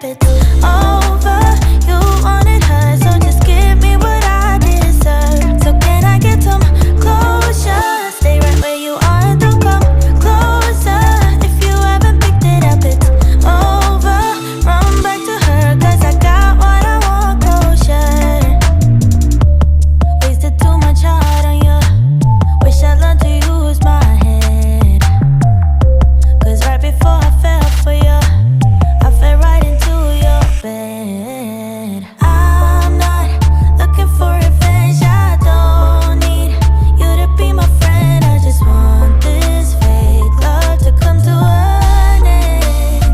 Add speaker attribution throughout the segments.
Speaker 1: it's over. You wanted her, so just give me what I deserve. So can I get some closure? Stay right where you are and don't come closer. If you haven't picked it up, it's over. Run back to her, cause I got what I want, closure. Wasted too much heart on you. Wish I learned to use my head. Cause right before I fell for you, I fell right into your bed. I'm not looking for revenge. I don't need you to be my friend. I just want this fake love to come to an end.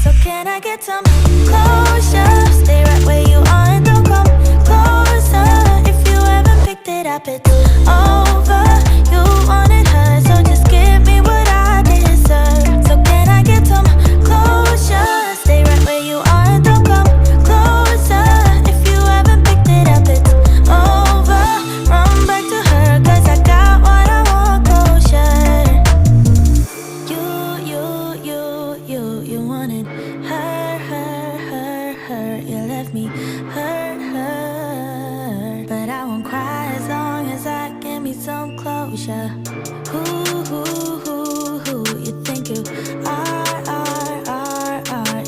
Speaker 1: So can I get some closure? Stay right where you are and don't come closer. If you haven't picked it up, it's over. You wanted her, so just give me what I deserve. So can I get some closure? Stay right where you are and don't come closer. If you haven't picked it up, it's over. Run back to her, cause I got what I want, closure. You wanted her. You left me hurt. But I won't cry as long as I give me some closure. Who you think you are.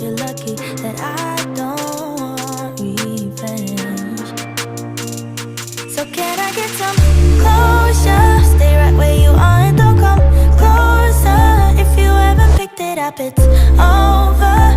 Speaker 1: You're lucky that I don't want revenge. So can I get some closure? Stay right where you are and don't come closer. If you haven't picked it up, it's over.